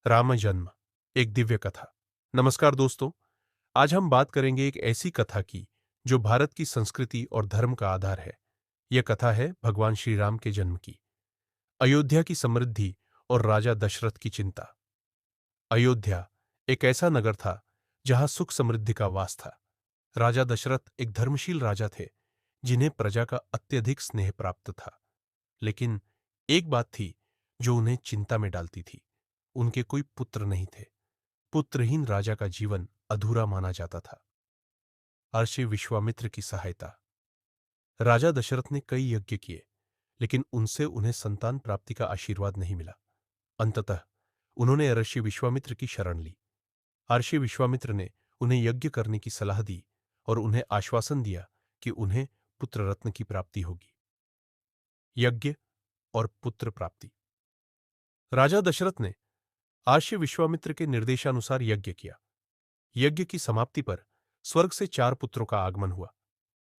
राम जन्म, एक दिव्य कथा। नमस्कार दोस्तों, आज हम बात करेंगे एक ऐसी कथा की जो भारत की संस्कृति और धर्म का आधार है। यह कथा है भगवान श्री राम के जन्म की, अयोध्या की समृद्धि और राजा दशरथ की चिंता। अयोध्या एक ऐसा नगर था जहां सुख समृद्धि का वास था। राजा दशरथ एक धर्मशील राजा थे जिन्हें प्रजा का अत्यधिक स्नेह प्राप्त था। लेकिन एक बात थी जो उन्हें चिंता में डालती थी। उनके कोई पुत्र नहीं थे। पुत्रहीन राजा का जीवन अधूरा माना जाता था। अर्षि विश्वामित्र की सहायता। राजा दशरथ ने कई यज्ञ किए, लेकिन उनसे उन्हें संतान प्राप्ति का आशीर्वाद नहीं मिला। अंततः उन्होंने ऋषि विश्वामित्र की शरण ली। ऋषि विश्वामित्र ने उन्हें यज्ञ करने की सलाह दी और उन्हें आश्वासन दिया कि उन्हें पुत्र रत्न की प्राप्ति होगी। यज्ञ और पुत्र प्राप्ति। राजा दशरथ ने ऋषि विश्वामित्र के निर्देशानुसार यज्ञ किया। यज्ञ की समाप्ति पर स्वर्ग से 4 पुत्रों का आगमन हुआ।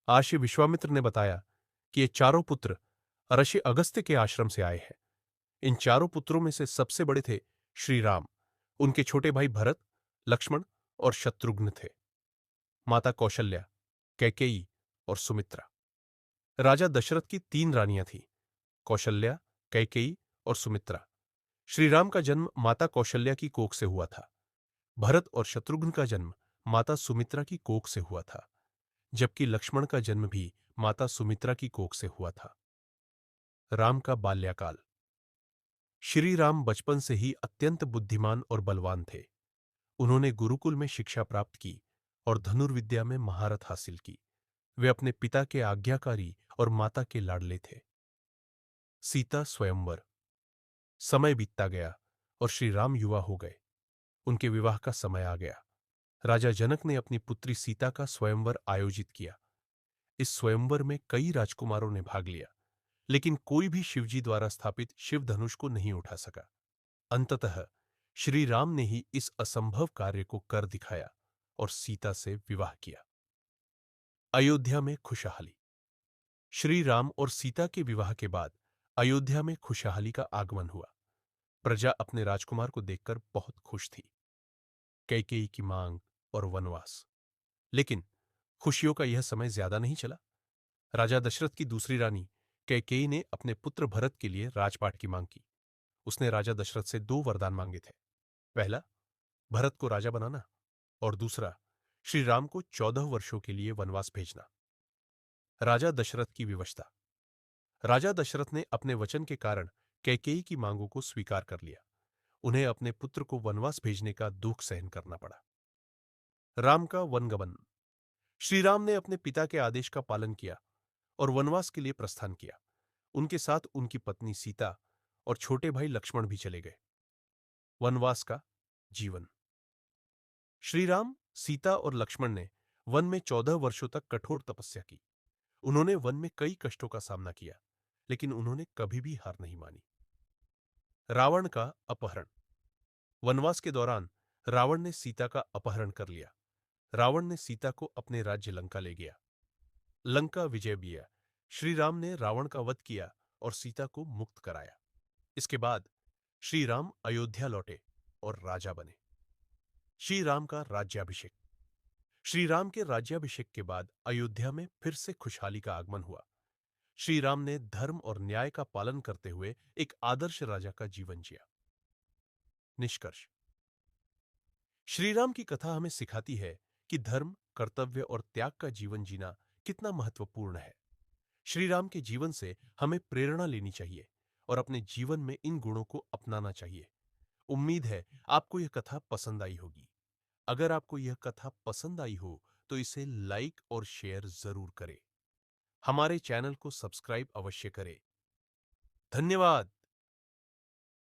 ऋषि विश्वामित्र ने बताया कि ये चारों पुत्र ऋषि अगस्त्य के आश्रम से आए हैं। इन चारों पुत्रों में से सबसे बड़े थे श्री राम। उनके छोटे भाई भरत, लक्ष्मण और शत्रुघ्न थे। माता कौशल्या, कैकेयी और सुमित्रा। राजा दशरथ की 3 रानियां थीं, कौशल्या, कैकेयी और सुमित्रा। श्री राम का जन्म माता कौशल्या की कोख से हुआ था। भरत और शत्रुघ्न का जन्म माता सुमित्रा की कोख से हुआ था, जबकि लक्ष्मण का जन्म भी माता सुमित्रा की कोख से हुआ था। राम का बाल्यकाल। श्री राम बचपन से ही अत्यंत बुद्धिमान और बलवान थे। उन्होंने गुरुकुल में शिक्षा प्राप्त की और धनुर्विद्या में महारत हासिल की। वे अपने पिता के आज्ञाकारी और माता के लाडले थे। सीता स्वयंवर। समय बीतता गया और श्री राम युवा हो गए। उनके विवाह का समय आ गया। राजा जनक ने अपनी पुत्री सीता का स्वयंवर आयोजित किया। इस स्वयंवर में कई राजकुमारों ने भाग लिया, लेकिन कोई भी शिवजी द्वारा स्थापित शिव धनुष को नहीं उठा सका। अंततः श्री राम ने ही इस असंभव कार्य को कर दिखाया और सीता से विवाह किया। अयोध्या में खुशहाली। श्री राम और सीता के विवाह के बाद अयोध्या में खुशहाली का आगमन हुआ। प्रजा अपने राजकुमार को देखकर बहुत खुश थी। कैकेयी की मांग और वनवास। लेकिन खुशियों का यह समय ज्यादा नहीं चला। राजा दशरथ की दूसरी रानी कैकेयी ने अपने पुत्र भरत के लिए राजपाट की मांग की। उसने राजा दशरथ से 2 वरदान मांगे थे। पहला, भरत को राजा बनाना, और दूसरा, श्री राम को 14 वर्षों के लिए वनवास भेजना। राजा दशरथ की विवशता। राजा दशरथ ने अपने वचन के कारण कैकेयी की मांगों को स्वीकार कर लिया। उन्हें अपने पुत्र को वनवास भेजने का दुख सहन करना पड़ा। राम का वनगमन। श्री राम ने अपने पिता के आदेश का पालन किया और वनवास के लिए प्रस्थान किया। उनके साथ उनकी पत्नी सीता और छोटे भाई लक्ष्मण भी चले गए। वनवास का जीवन। श्री राम, सीता और लक्ष्मण ने वन में 14 वर्षों तक कठोर तपस्या की। उन्होंने वन में कई कष्टों का सामना किया, लेकिन उन्होंने कभी भी हार नहीं मानी। रावण का अपहरण। वनवास के दौरान रावण ने सीता का अपहरण कर लिया। रावण ने सीता को अपने राज्य लंका ले गया। लंका विजय बिया। श्री राम ने रावण का वध किया और सीता को मुक्त कराया। इसके बाद श्री राम अयोध्या लौटे और राजा बने। श्री राम का राज्याभिषेक। श्री राम के राज्याभिषेक के बाद अयोध्या में फिर से खुशहाली का आगमन हुआ। श्री राम ने धर्म और न्याय का पालन करते हुए एक आदर्श राजा का जीवन जिया। निष्कर्ष। श्री राम की कथा हमें सिखाती है कि धर्म, कर्तव्य और त्याग का जीवन जीना कितना महत्वपूर्ण है। श्री राम के जीवन से हमें प्रेरणा लेनी चाहिए और अपने जीवन में इन गुणों को अपनाना चाहिए। उम्मीद है आपको यह कथा पसंद आई होगी। अगर आपको यह कथा पसंद आई हो तो इसे लाइक और शेयर जरूर करें। हमारे चैनल को सब्सक्राइब अवश्य करें। धन्यवाद।